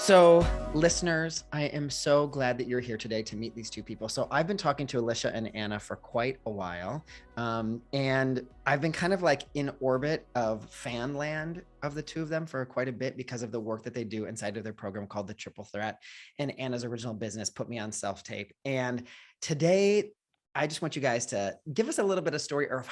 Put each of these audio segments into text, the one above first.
So listeners, I am so glad that you're here today to meet these two people. So I've been talking to Alyshia and Anna for quite a while. And I've been kind of like in orbit of fan land of the two of them for quite a bit because of the work that they do inside of their program called the Triple Threat. And Anna's original business put me on self-tape. And today, I just want you guys to give us a little bit of story or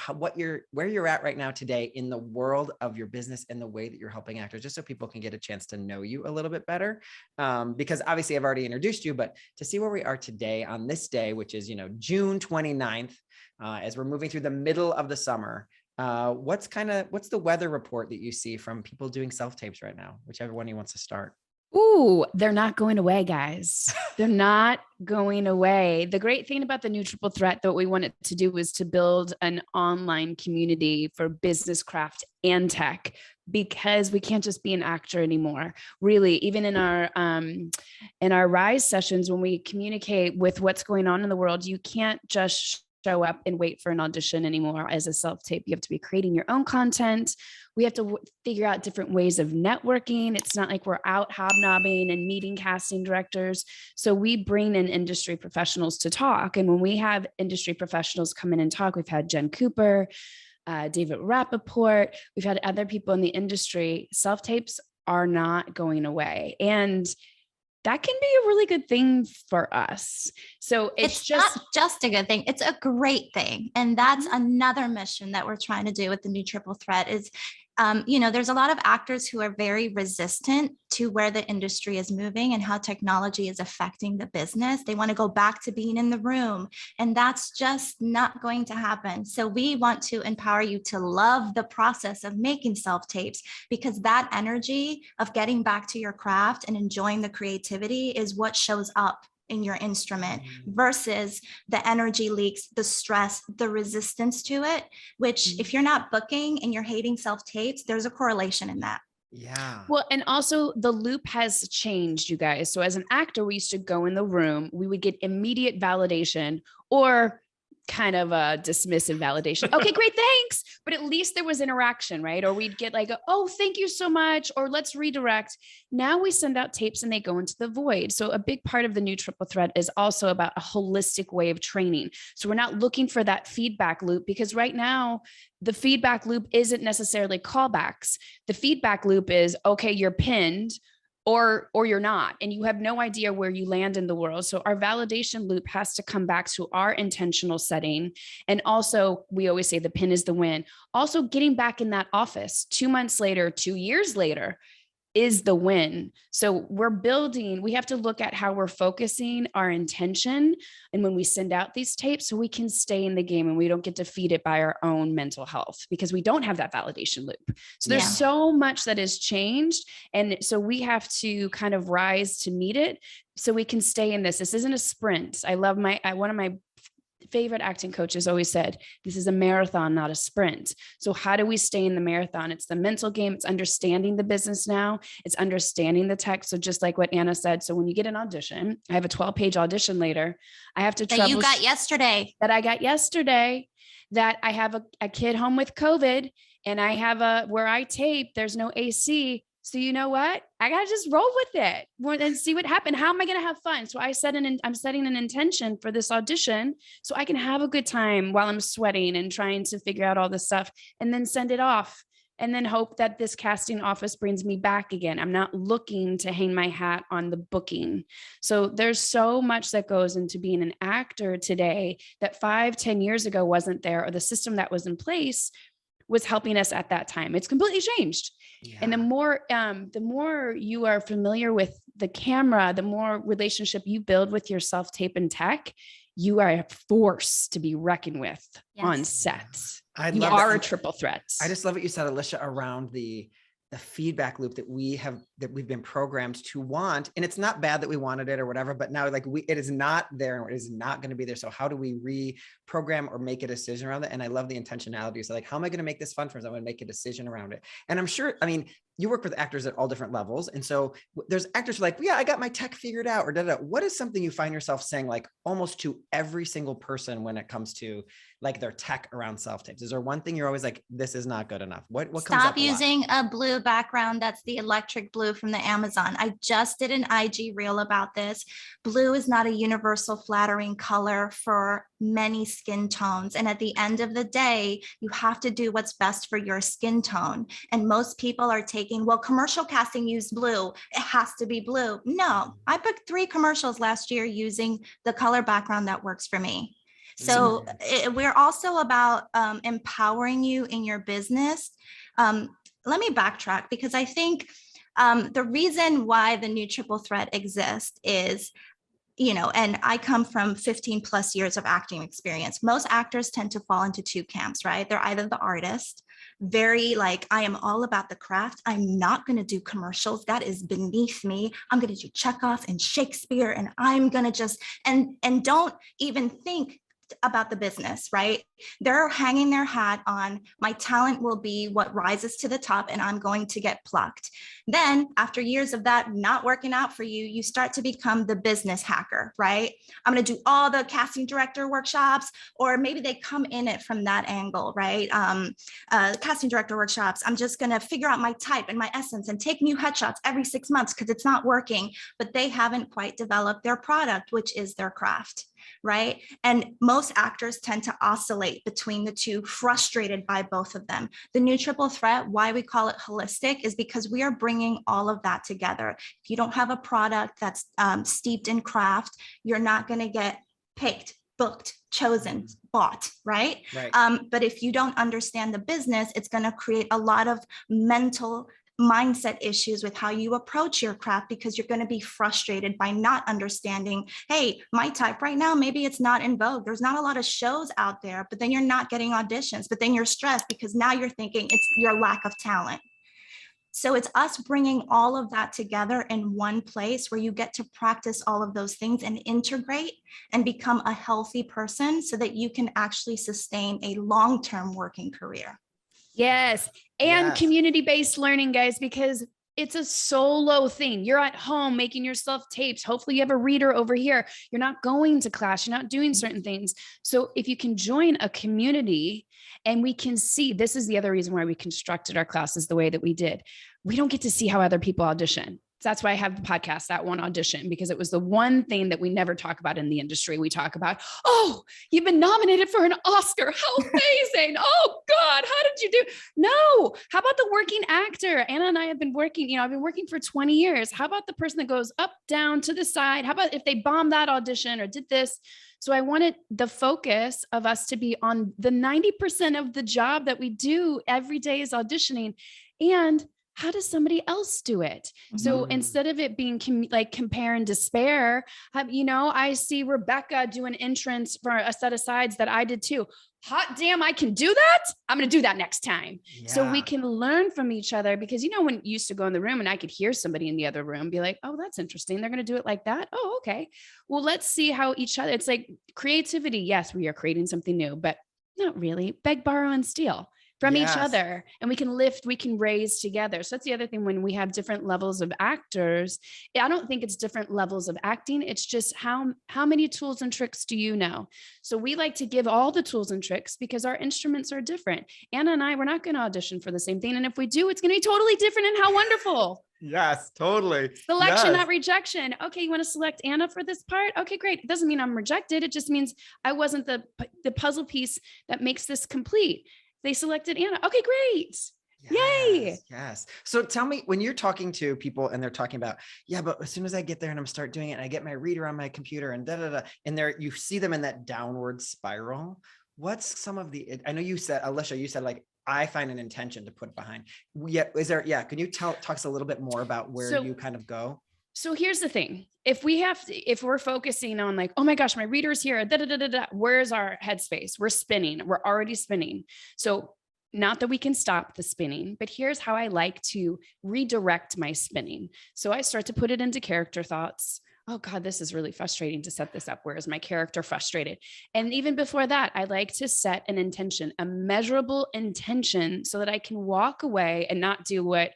where you're at right now today in the world of your business and the way that you're helping actors, just so people can get a chance to know you a little bit better. Because obviously I've already introduced you, but to see where we are today on this day, which is, June 29th, as we're moving through the middle of the summer, what's the weather report that you see from people doing self-tapes right now? Whichever one of you wants to start. Ooh, they're not going away, guys. They're not going away. The great thing about the new Triple Threat that we wanted to do was to build an online community for business, craft, and tech, because we can't just be an actor anymore. Really, even in our Rise sessions, when we communicate with what's going on in the world, you can't just show up and wait for an audition anymore as a self-tape. You have to be creating your own content. We have to figure out different ways of networking. It's not like we're out hobnobbing and meeting casting directors. So we bring in industry professionals to talk. And when we have industry professionals come in and talk, we've had Jen Cooper, David Rappaport, we've had other people in the industry. Self-tapes are not going away. And that can be a really good thing for us. So it's not just a good thing, it's a great thing. And that's another mission that we're trying to do with the new Triple Threat is, there's a lot of actors who are very resistant to where the industry is moving and how technology is affecting the business. They want to go back to being in the room, and that's just not going to happen. So we want to empower you to love the process of making self-tapes, because that energy of getting back to your craft and enjoying the creativity is what shows up in your instrument versus the energy leaks, the stress, the resistance to it, which if you're not booking and you're hating self-tapes, there's a correlation in that. Yeah. Well, and also the loop has changed, you guys. So as an actor, we used to go in the room, we would get immediate validation or kind of a dismissive validation. Okay, great, thanks. But at least there was interaction, right? Or we'd get like, oh, thank you so much. Or let's redirect. Now we send out tapes and they go into the void. So a big part of the new Triple Threat is also about a holistic way of training. So we're not looking for that feedback loop, because right now the feedback loop isn't necessarily callbacks. The feedback loop is, okay, you're pinned, or you're not, and you have no idea where you land in the world. So our validation loop has to come back to our intentional setting. And also, we always say the pin is the win. Also, getting back in that office 2 months later, 2 years later, is the win. So we have to look at how we're focusing our intention. And when we send out these tapes, so we can stay in the game and we don't get defeated by our own mental health, because we don't have that validation loop. So there's so much that has changed. And so we have to kind of rise to meet it so we can stay in this. This isn't a sprint. I love one of my favorite acting coaches always said, this is a marathon, not a sprint. So how do we stay in the marathon? It's the mental game. It's understanding the business now. It's understanding the tech. So just like what Anna said, so when you get an audition, I have a 12-page audition later. I have to that you got yesterday. That I got yesterday, that I have a kid home with COVID, and I have where I tape, there's no AC. So you know what? I got to just roll with it and see what happened. How am I going to have fun? So I'm setting an intention for this audition so I can have a good time while I'm sweating and trying to figure out all this stuff, and then send it off and then hope that this casting office brings me back again. I'm not looking to hang my hat on the booking. So there's so much that goes into being an actor today that 5-10 years ago wasn't there, or the system that was in place was helping us at that time. It's completely changed. Yeah. And the more you are familiar with the camera, the more relationship you build with your self-tape and tech, you are a force to be reckoned with on set. You are a triple threat. I just love what you said, Alyshia, around the feedback loop that we've been programmed to want. And it's not bad that we wanted it or whatever, but now it is not there and it is not going to be there. So how do we reprogram or make a decision around it? And I love the intentionality. So like, how am I going to make this fun for us? I'm going to make a decision around it. And I'm sure, you work with actors at all different levels. And so there's actors who are like, yeah, I got my tech figured out, or da-da. What is something you find yourself saying like almost to every single person when it comes to like their tech around self-tapes? Is there one thing you're always like, this is not good enough? What comes up Stop a lot? using a blue background. That's the electric blue from the Amazon. I just did an IG reel about this. Blue is not a universal flattering color for many skin tones. And at the end of the day, you have to do what's best for your skin tone. And most people are taking, well, commercial casting used blue. It has to be blue. No, I booked 3 commercials last year using the color background that works for me. So we're also about empowering you in your business. Let me backtrack, because I think the reason why the new triple threat exists is, and I come from 15 plus years of acting experience. Most actors tend to fall into 2 camps, right? They're either the artist, very like, I am all about the craft. I'm not going to do commercials. That is beneath me. I'm going to do Chekhov and Shakespeare, and I'm going to just, and don't even think about the business, right? They're hanging their hat on, my talent will be what rises to the top and I'm going to get plucked. Then after years of that not working out for you, you start to become the business hacker, right? I'm going to do all the casting director workshops, or maybe they come in it from that angle, right? Casting director workshops. I'm just going to figure out my type and my essence and take new headshots every 6 months because it's not working, but they haven't quite developed their product, which is their craft. Right. And most actors tend to oscillate between the two, frustrated by both of them. The new triple threat, why we call it holistic, is because we are bringing all of that together. If you don't have a product that's steeped in craft, you're not going to get picked, booked, chosen, bought, right? But if you don't understand the business, it's going to create a lot of mental mindset issues with how you approach your craft, because you're going to be frustrated by not understanding, hey, my type right now, maybe it's not in vogue. There's not a lot of shows out there, but then you're not getting auditions, but then you're stressed because now you're thinking it's your lack of talent. So it's us bringing all of that together in one place where you get to practice all of those things and integrate and become a healthy person so that you can actually sustain a long-term working career. Yes. And community-based learning, guys, because it's a solo thing. You're at home making yourself tapes. Hopefully you have a reader over here. You're not going to class. You're not doing certain things. So if you can join a community, and we can see, this is the other reason why we constructed our classes the way that we did. We don't get to see how other people audition. So that's why I have the podcast, That One Audition, because it was the one thing that we never talk about in the industry. We talk about, oh, you've been nominated for an Oscar. How amazing. Oh God, how did you do? No. How about the working actor? Anna and I have been working, I've been working for 20 years. How about the person that goes up, down, to the side? How about if they bombed that audition or did this? So I wanted the focus of us to be on the 90% of the job that we do every day is auditioning. And how does somebody else do it? So instead of it being like compare and despair, I see Rebecca do an entrance for a set of sides that I did too. Hot damn, I can do that. I'm going to do that next time. Yeah. So we can learn from each other, because, when you used to go in the room and I could hear somebody in the other room be like, oh, that's interesting. They're going to do it like that. Oh, okay. Well, let's see how each other, it's like creativity. Yes, we are creating something new, but not really. Beg, borrow, and steal from each other, and we can raise together. So that's the other thing when we have different levels of actors. I don't think it's different levels of acting. It's just how many tools and tricks do you know? So we like to give all the tools and tricks because our instruments are different. Anna and I, we're not going to audition for the same thing. And if we do, it's going to be totally different. And how wonderful. Yes, totally. Selection, not rejection. Okay, you want to select Anna for this part? Okay, great. It doesn't mean I'm rejected. It just means I wasn't the puzzle piece that makes this complete. They selected Anna. Okay, great. Yay. Yes. So tell me, when you're talking to people and they're talking about, but as soon as I get there and I'm start doing it and I get my reader on my computer and and you see them in that downward spiral. What's some of I know you said, Alyshia, you said like, I find an intention to put behind. Can you talk us a little bit more about where you kind of go? So here's the thing. If we're focusing on like, oh my gosh, my reader's here, where's our headspace? We're spinning. We're already spinning. So not that we can stop the spinning, but here's how I like to redirect my spinning. So I start to put it into character thoughts. Oh God, this is really frustrating to set this up. Where is my character frustrated? And even before that, I like to set an intention, a measurable intention, so that I can walk away and not do what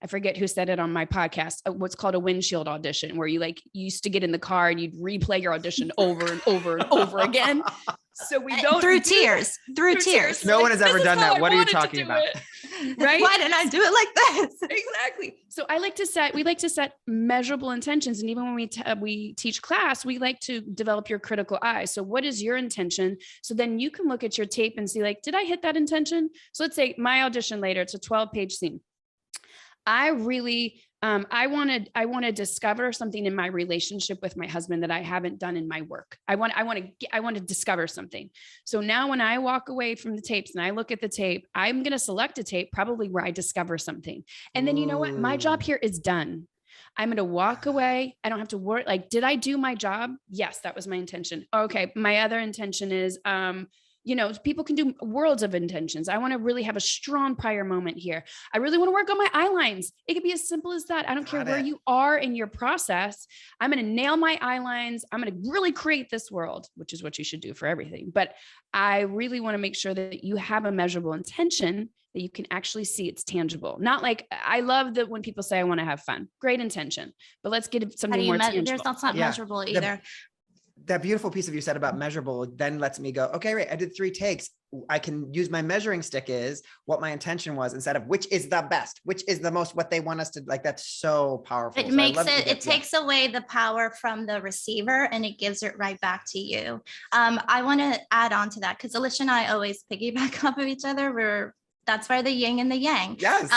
I forget who said it on my podcast, what's called a windshield audition, where you like used to get in the car and you'd replay your audition over and over and over again. So we don't through tears. No one has ever done that. What are you talking about? Right? Why didn't I do it like this? Exactly. So we like to set measurable intentions. And even when we teach class, we like to develop your critical eye. So what is your intention? So then you can look at your tape and see like, did I hit that intention? So let's say my audition later, it's a 12-page scene. I really, I want to discover something in my relationship with my husband that I haven't done in my work. I want to discover something. So now when I walk away from the tapes and I look at the tape, I'm going to select a tape probably where I discover something. And then you know what? My job here is done. I'm going to walk away. I don't have to worry. Like, did I do my job? Yes, that was my intention. Okay. My other intention is, people can do worlds of intentions. I want to really have a strong prior moment here. I really want to work on my eye lines. It could be as simple as that. I don't care where you are in your process. I'm going to nail my eye lines. I'm going to really create this world, which is what you should do for everything. But I really want to make sure that you have a measurable intention that you can actually see it's tangible. Not like, I love that when people say, I want to have fun, great intention, but let's get something more tangible. That's not measurable either. That beautiful piece of you said about measurable then lets me go, okay, right. I did 3 takes. I can use my measuring stick is what my intention was instead of which is the best, which is the most, what they want us to like. That's so powerful. It makes it takes away the power from the receiver and it gives it right back to you. I want to add on to that because Alyshia and I always piggyback off of each other. That's where the yin and the yang. Yes.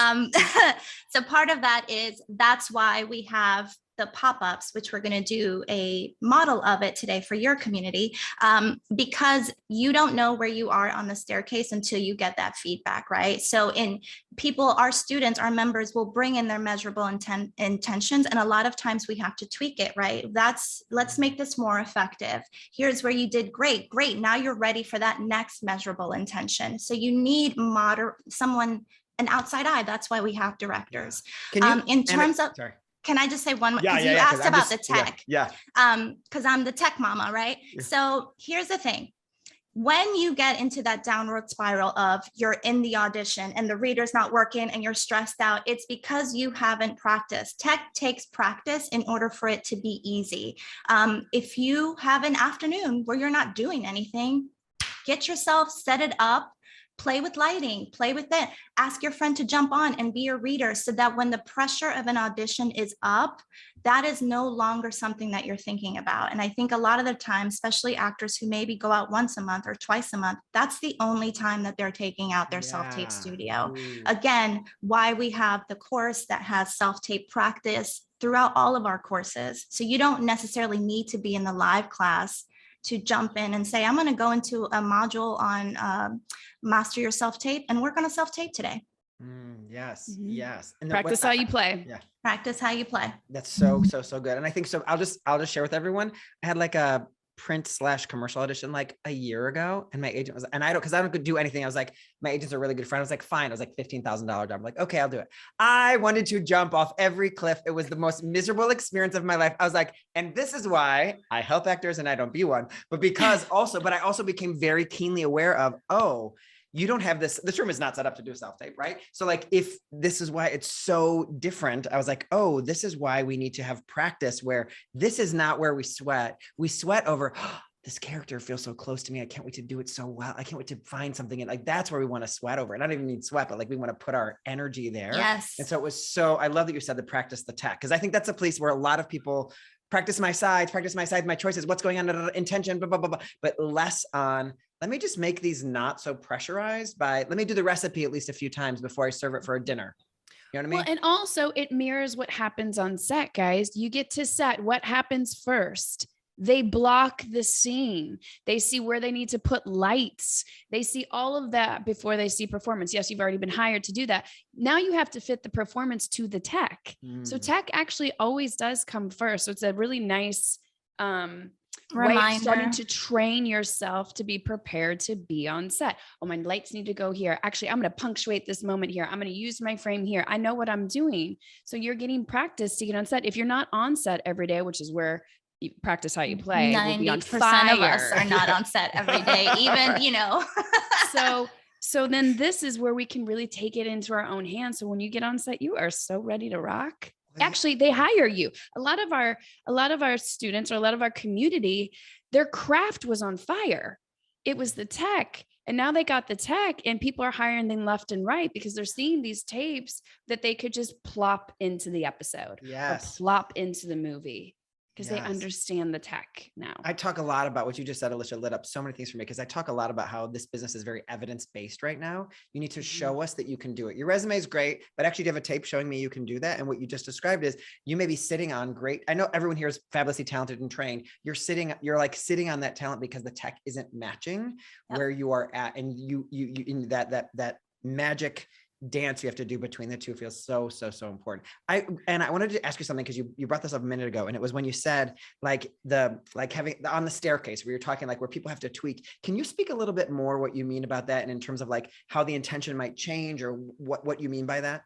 So part of that is that's why we have the pop-ups, which we're going to do a model of it today for your community, because you don't know where you are on the staircase until you get that feedback, right? So our students, our members will bring in their measurable intentions. And a lot of times we have to tweak it, right? Let's make this more effective. Here's where you did great. Now you're ready for that next measurable intention. So you need someone, an outside eye. That's why we have directors. Sorry. Can I just say one more? Because you asked about the tech. Yeah. Because I'm the tech mama, right? Yeah. So here's the thing. When you get into that downward spiral of you're in the audition and the reader's not working and you're stressed out, it's because you haven't practiced. Tech takes practice in order for it to be easy. If you have an afternoon where you're not doing anything, get yourself, set it up. Play with lighting, play with it. Ask your friend to jump on and be your reader so that when the pressure of an audition is up, that is no longer something that you're thinking about. And I think a lot of the time, especially actors who maybe go out once a month or twice a month, that's the only time that they're taking out their self-tape studio. Ooh. Again, why we have the course that has self-tape practice throughout all of our courses. So you don't necessarily need to be in the live class to jump in and say, I'm going to go into a module on master your self-tape and work on a self-tape today. Yes. Mm-hmm. Yes. And practice how you play. Yeah. Practice how you play. That's so good. And I think so. I'll just share with everyone. I had like a print/commercial audition like a year ago. And my agent was, and I don't do anything. I was like, my agent's a really good friend. I was like, fine. I was like $15,000 job. I'm like, okay, I'll do it. I wanted to jump off every cliff. It was the most miserable experience of my life. I was like, and this is why I help actors and I don't be one, but I also became very keenly aware of, you don't have this room is not set up to do self-tape, right? So like, if this is why it's so different, I was like, this is why we need to have practice where this is not where we sweat. We sweat over, this character feels so close to me. I can't wait to do it so well. I can't wait to find something. And like, that's where we want to sweat over. And I don't even mean sweat, but like, we want to put our energy there. Yes. And so I love that you said to practice the tech, because I think that's a place where a lot of people practice my sides, my choices, what's going on, intention, blah, blah, blah, blah, but less on, let me just make these not so pressurized let me do the recipe at least a few times before I serve it for a dinner. You know what I mean? Well, and also it mirrors what happens on set, guys. You get to set, what happens first? They block the scene. They see where they need to put lights. They see all of that before they see performance. Yes, you've already been hired to do that. Now you have to fit the performance to the tech. So tech actually always does come first. So it's a really nice way of starting to train yourself to be prepared to be on set. Oh, my lights need to go here. Actually, I'm going to punctuate this moment here. I'm going to use my frame here. I know what I'm doing. So you're getting practice to get on set. If you're not on set every day, which is where you practice how you play, 90% of us are not on set every day, even, So then this is where we can really take it into our own hands. So when you get on set, you are so ready to rock. Actually, they hire you. A lot of our students, or a lot of our community, their craft was on fire. It was the tech. And now they got the tech, and people are hiring them left and right because they're seeing these tapes that they could just plop into the episode or plop into the movie because they understand the tech now. I talk a lot about what you just said, Alyshia, lit up so many things for me, because I talk a lot about how this business is very evidence-based right now. You need to show us that you can do it. Your resume is great, but actually do you have a tape showing me you can do that? And what you just described is you may be sitting on great, I know everyone here is fabulously talented and trained. You're like sitting on that talent because the tech isn't matching where you are at. And you in that magic dance you have to do between the two feels so important. I wanted to ask you something, because you brought this up a minute ago, and it was when you said having on the staircase where you're talking like where people have to tweak. Can you speak a little bit more what you mean about that, and in terms of like how the intention might change, or what you mean by that?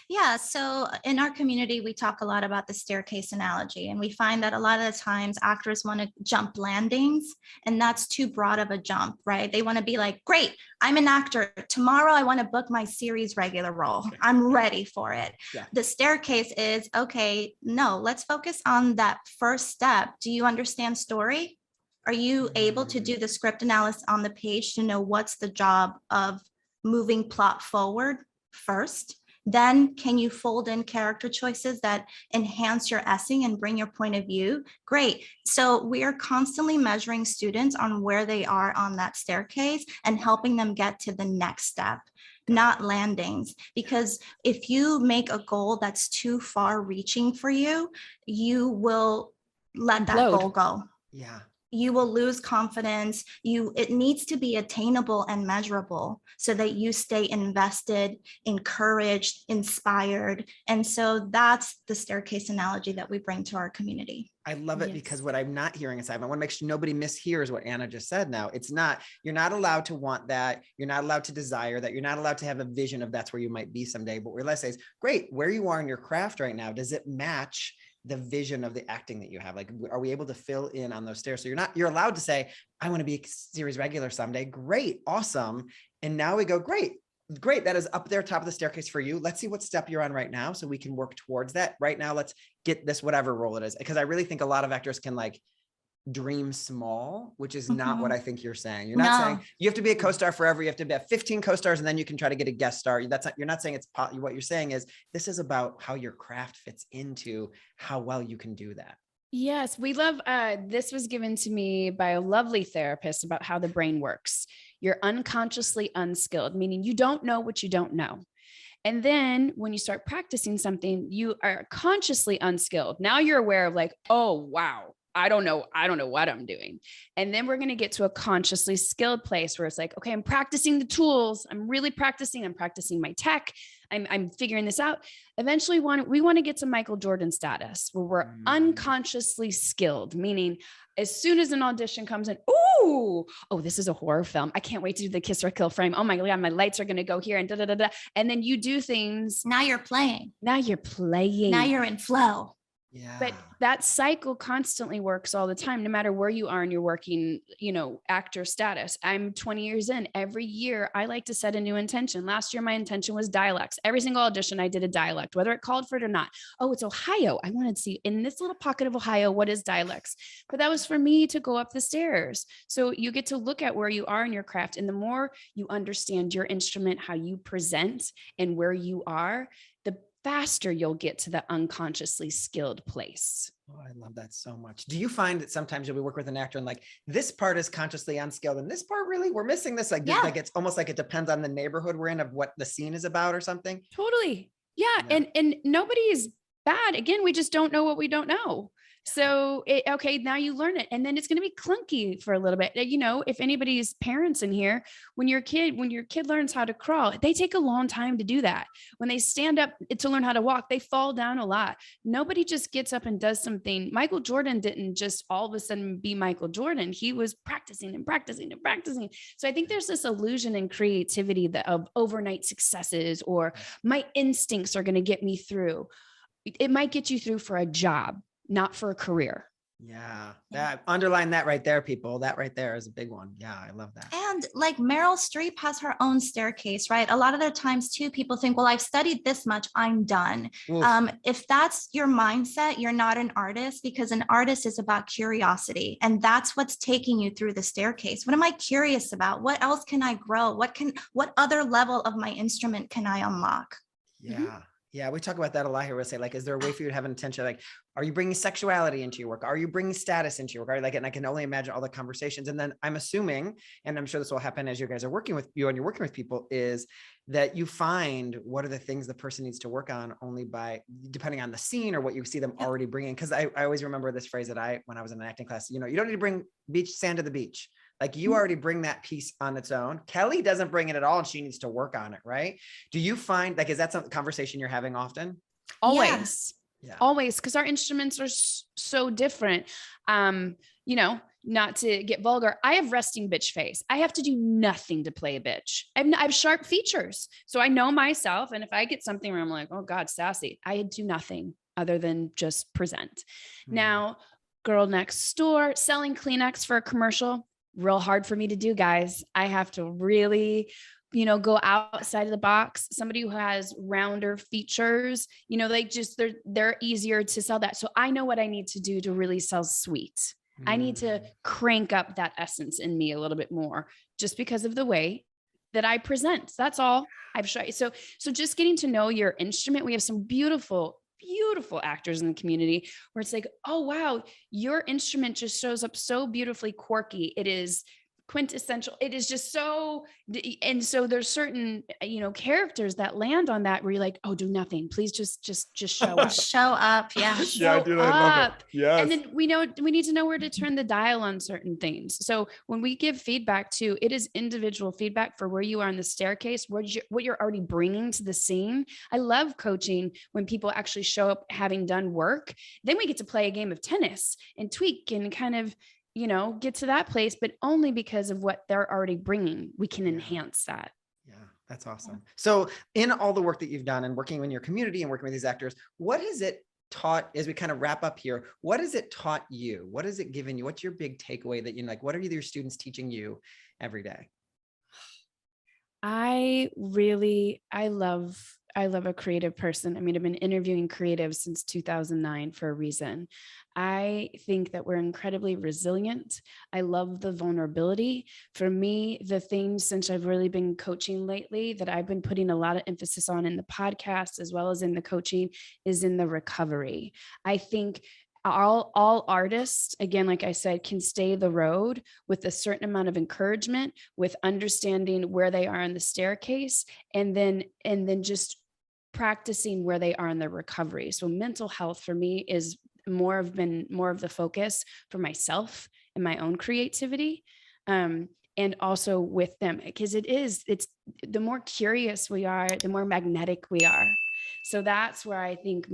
Yeah, so in our community, we talk a lot about the staircase analogy, and we find that a lot of the times actors want to jump landings, and that's too broad of a jump, right? They want to be like, great, I'm an actor. Tomorrow, I want to book my series regular role. I'm ready for it. Yeah. The staircase is, okay, no, let's focus on that first step. Do you understand story? Are you able to do the script analysis on the page to know what's the job of moving plot forward first? Then can you fold in character choices that enhance your essing and bring your point of view? Great. So we are constantly measuring students on where they are on that staircase and helping them get to the next step, not landings. Because if you make a goal that's too far reaching for you, you will let that goal go. Yeah. You will lose confidence. It needs to be attainable and measurable so that you stay invested, encouraged, inspired. And so that's the staircase analogy that we bring to our community. I love it because what I'm not hearing is I want to make sure nobody mishears what Anna just said now. You're not allowed to want that. You're not allowed to desire that. You're not allowed to have a vision of that's where you might be someday. But what we're allowed to say is, great, where you are in your craft right now, does it match the vision of the acting that you have? Like, are we able to fill in on those stairs? So you're allowed to say, I want to be a series regular someday. Great. Awesome. And now we go, great. That is up there, top of the staircase for you. Let's see what step you're on right now, so we can work towards that. Right now, let's get this, whatever role it is. Because I really think a lot of actors can like dream small, which is not what I think you're saying. You're not saying you have to be a co-star forever. You have to have 15 co-stars and then you can try to get a guest star. You're not saying it's what you're saying is this is about how your craft fits into how well you can do that. Yes, we love, this was given to me by a lovely therapist about how the brain works. You're unconsciously unskilled, meaning you don't know what you don't know. And then when you start practicing something, you are consciously unskilled. Now you're aware of like, oh, wow, I don't know what I'm doing. And then we're going to get to a consciously skilled place where it's like, okay, I'm practicing the tools. I'm really practicing. I'm practicing my tech. I'm figuring this out. Eventually we want to get to Michael Jordan status where we're unconsciously skilled, meaning as soon as an audition comes in, oh, this is a horror film. I can't wait to do the kiss or kill frame. Oh my God, my lights are going to go here and da, da, da, da. And then you do things. Now you're playing. Now you're in flow. Yeah. But that cycle constantly works all the time, no matter where you are in your working, actor status. I'm 20 years in. Every year I like to set a new intention. Last year, my intention was dialects. Every single audition I did a dialect, whether it called for it or not. Oh, it's Ohio. I wanted to see in this little pocket of Ohio, what is dialects? But that was for me to go up the stairs. So you get to look at where you are in your craft. And the more you understand your instrument, how you present and where you are, the faster you'll get to the unconsciously skilled place. Oh, I love that so much. Do you find that sometimes you'll be working with an actor and like this part is consciously unskilled and this part really, we're missing this? Like it's almost like it depends on the neighborhood we're in of what the scene is about or something? Totally. Yeah. And nobody is bad. Again, we just don't know what we don't know. So, now you learn it, and then it's going to be clunky for a little bit. If anybody's parents in here, when your kid learns how to crawl, they take a long time to do that. When they stand up to learn how to walk, they fall down a lot. Nobody just gets up and does something. Michael Jordan didn't just all of a sudden be Michael Jordan. He was practicing and practicing and practicing. So I think there's this illusion and creativity of overnight successes, or my instincts are going to get me through. It might get you through for a job, not for a career. Yeah. That underline that right there, people. That right there is a big one. Yeah. I love that. And like Meryl Streep has her own staircase, right? A lot of the times too, people think, well, I've studied this much, I'm done. If that's your mindset, you're not an artist, because an artist is about curiosity. And that's what's taking you through the staircase. What am I curious about? What else can I grow? What other level of my instrument can I unlock? Yeah. Mm-hmm. Yeah, we talk about that a lot here. We'll say, like, is there a way for you to have an intention? Like, are you bringing sexuality into your work? Are you bringing status into your work? Are you like, and I can only imagine all the conversations. And then I'm assuming, and I'm sure this will happen as you guys are working with you and you're working with people, is that you find what are the things the person needs to work on only by, depending on the scene or what you see them already bringing. Cause I always remember this phrase that when I was in an acting class, you don't need to bring sand to the beach. Like, you already bring that piece on its own. Kelly doesn't bring it at all, and she needs to work on it, right? Do you find, like, is that some conversation you're having often? Always. Yeah. Always, because our instruments are so different. Not to get vulgar, I have resting bitch face. I have to do nothing to play a bitch. I have sharp features. So I know myself. And if I get something where I'm like, oh God, sassy, I do nothing other than just present. Now, girl next door selling Kleenex for a commercial, real hard for me to do, guys. I have to really, go outside of the box. Somebody who has rounder features, they're easier to sell that. So I know what I need to do to really sell sweet. I need to crank up that essence in me a little bit more, just because of the way that I present. That's all I've tried. So just getting to know your instrument. We have some beautiful actors in the community where it's like, oh, wow, your instrument just shows up so beautifully quirky. It is quintessential. It is just so, and so there's certain, characters that land on that where you're like, oh, do nothing. Please just show up. Show up. Yeah. Show up. Yes. And then we need to know where to turn the dial on certain things. So when we give feedback too, it is individual feedback for where you are in the staircase, what you're already bringing to the scene. I love coaching when people actually show up having done work. Then we get to play a game of tennis and tweak and kind of, get to that place, but only because of what they're already bringing. We can enhance that. Yeah, that's awesome. So in all the work that you've done and working in your community and working with these actors, what has it taught, as we kind of wrap up here, what has it taught you? What has it given you? What's your big takeaway that what are your students teaching you every day? I love a creative person. I mean, I've been interviewing creatives since 2009 for a reason. I think that we're incredibly resilient. I love the vulnerability. For me, the thing, since I've really been coaching lately, that I've been putting a lot of emphasis on in the podcast as well as in the coaching, is in the recovery. I think all artists, again, like I said, can stay the road with a certain amount of encouragement, with understanding where they are in the staircase, and then just practicing where they are in their recovery. So mental health for me is more of the focus for myself and my own creativity. And also with them, because it's the more curious we are, the more magnetic we are. So that's where I think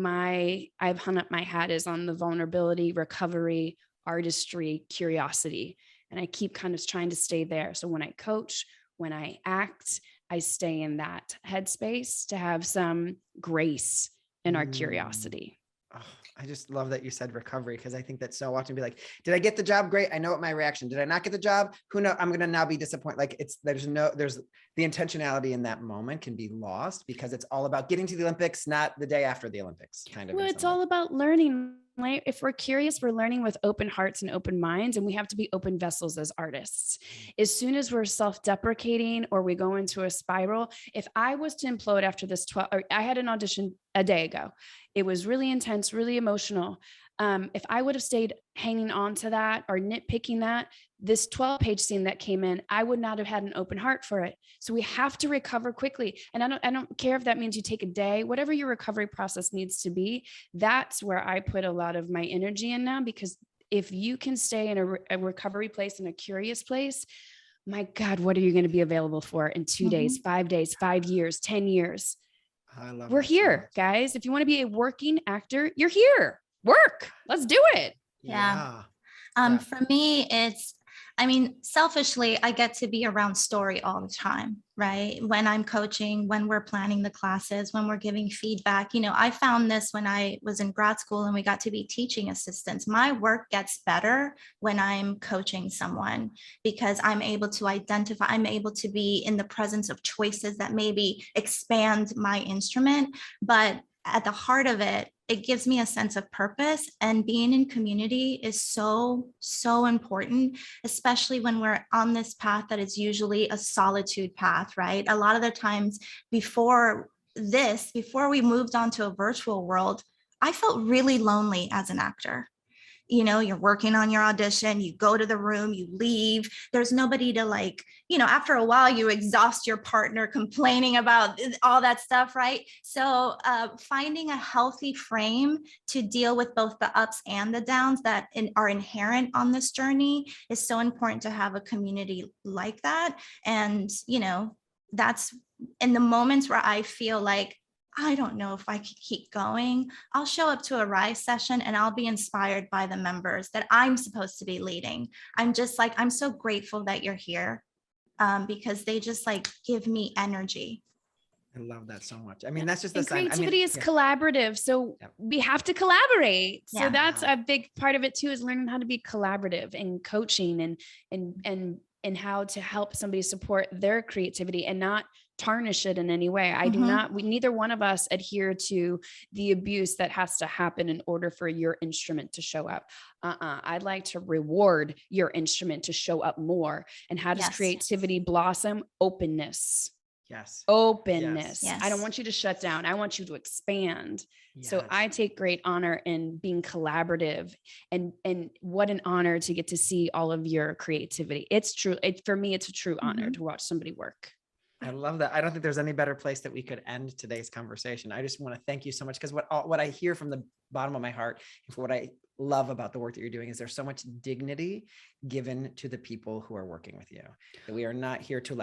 I've hung up my hat, is on the vulnerability, recovery, artistry, curiosity. And I keep kind of trying to stay there. So when I coach, when I act, I stay in that headspace to have some grace in our curiosity. Oh, I just love that you said recovery, because I think that so often be like, did I get the job? Great. I know what my reaction. Did I not get the job? Who knows? I'm going to now be disappointed. Like, there's the intentionality in that moment can be lost, because it's all about getting to the Olympics, not the day after the Olympics, kind of. Well, it's all about learning. Right? If we're curious, we're learning with open hearts and open minds, and we have to be open vessels as artists. As soon as we're self-deprecating or we go into a spiral, if I was to implode after this I had an audition a day ago. It was really intense, really emotional. If I would have stayed hanging on to that or nitpicking that, this 12-page scene that came in, I would not have had an open heart for it. So we have to recover quickly. And I don't care if that means you take a day, whatever your recovery process needs to be. That's where I put a lot of my energy in now, because if you can stay in a recovery place, in a curious place, my God, what are you going to be available for in 2 days, 5 days, 5 years, 10 years? We're here, guys. If you want to be a working actor, you're here. Work. Let's do it. Yeah. For me, it's I mean, selfishly, I get to be around story all the time, right? When I'm coaching, when we're planning the classes, when we're giving feedback. I found this when I was in grad school and we got to be teaching assistants. My work gets better when I'm coaching someone because I'm able to identify, I'm able to be in the presence of choices that maybe expand my instrument. But at the heart of it, it gives me a sense of purpose, and being in community is so, so important, especially when we're on this path that is usually a solitude path, right? A lot of the times before we moved on to a virtual world, I felt really lonely as an actor. You're working on your audition, you go to the room, you leave. There's nobody to after a while, you exhaust your partner complaining about all that stuff, right? So finding a healthy frame to deal with both the ups and the downs that are inherent on this journey is so important to have a community like that. And, that's in the moments where I feel like, I don't know if I could keep going, I'll show up to a Rise session and I'll be inspired by the members that I'm supposed to be leading. I'm just like, I'm so grateful that you're here because they just give me energy. I love that so much. I mean, that's just the and sign. creativity is collaborative. So we have to collaborate. So that's a big part of it too, is learning how to be collaborative and coaching and how to help somebody support their creativity and not tarnish it in any way. Neither one of us adhere to the abuse that has to happen in order for your instrument to show up. I'd like to reward your instrument to show up more. And how does creativity blossom? Openness. Yes. Openness. Yes. I don't want you to shut down. I want you to expand. Yes. So I take great honor in being collaborative, and what an honor to get to see all of your creativity. It's true. For me, it's a true honor to watch somebody work. I love that. I don't think there's any better place that we could end today's conversation. I just want to thank you so much, because what I hear from the bottom of my heart, and for what I love about the work that you're doing, is there's so much dignity given to the people who are working with you, that we are not here to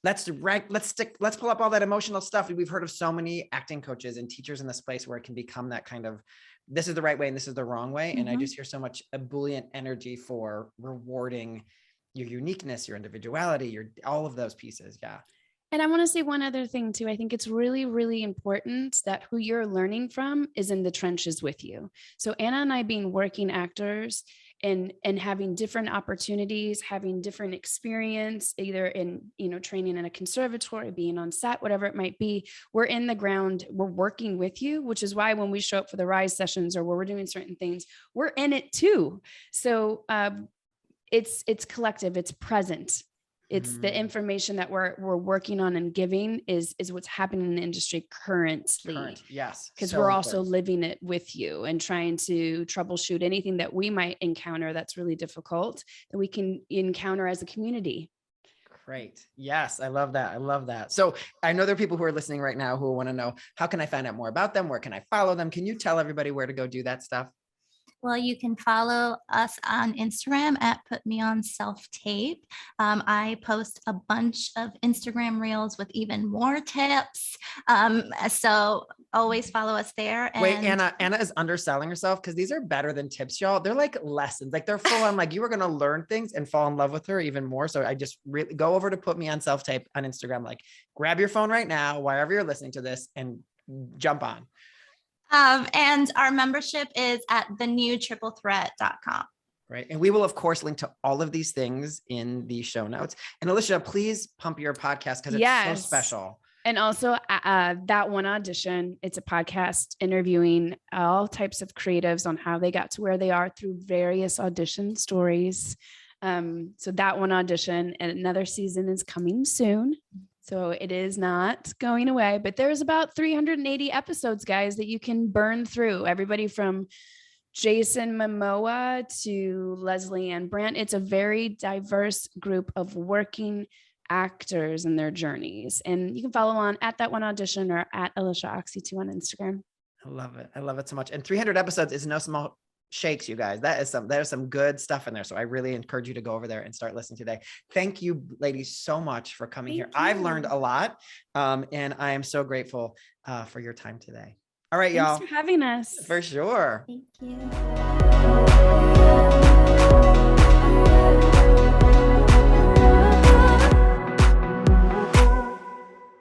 let's pull up all that emotional stuff. We've heard of so many acting coaches and teachers in this place where it can become that kind of, this is the right way and this is the wrong way. And I just hear so much ebullient energy for rewarding your uniqueness, your individuality, all of those pieces. Yeah. And I want to say one other thing too. I think it's really, really important that who you're learning from is in the trenches with you. So Anna and I, being working actors and having different opportunities, having different experience, either in, training in a conservatory, being on set, whatever it might be, we're in the ground, we're working with you, which is why when we show up for the Rise sessions or where we're doing certain things, we're in it too. So it's collective, it's present. It's the information that we're working on and giving is what's happening in the industry currently. Yes. Because we're also living it with you and trying to troubleshoot anything that we might encounter that's really difficult that we can encounter as a community. Great. Yes. I love that. I love that. So I know there are people who are listening right now who want to know, how can I find out more about them? Where can I follow them? Can you tell everybody where to go do that stuff? Well, you can follow us on Instagram at Put Me On Self Tape. I post a bunch of Instagram reels with even more tips. So always follow us there. And wait, Anna is underselling herself, because these are better than tips, y'all. They're like lessons. They're full on, you are going to learn things and fall in love with her even more. So I just really go over to Put Me On Self Tape on Instagram. Grab your phone right now, wherever you're listening to this, and jump on. And our membership is at thenewtriplethreat.com. Right. And we will, of course, link to all of these things in the show notes. And Alyshia, please pump your podcast, because it's so special. And also That One Audition, it's a podcast interviewing all types of creatives on how they got to where they are through various audition stories. So That One Audition, and another season is coming soon. So it is not going away, but there's about 380 episodes, guys, that you can burn through. Everybody from Jason Momoa to Leslie Ann Brandt. It's a very diverse group of working actors and their journeys. And you can follow on at That One Audition or at Alyshia Ochse 2 on Instagram. I love it. I love it so much. And 300 episodes is no small shakes, you guys. There's some good stuff in there. So I really encourage you to go over there and start listening today. Thank you, ladies, so much for coming here. I've learned a lot. And I am so grateful for your time today. All right, y'all. Thanks for having us. For sure. Thank you.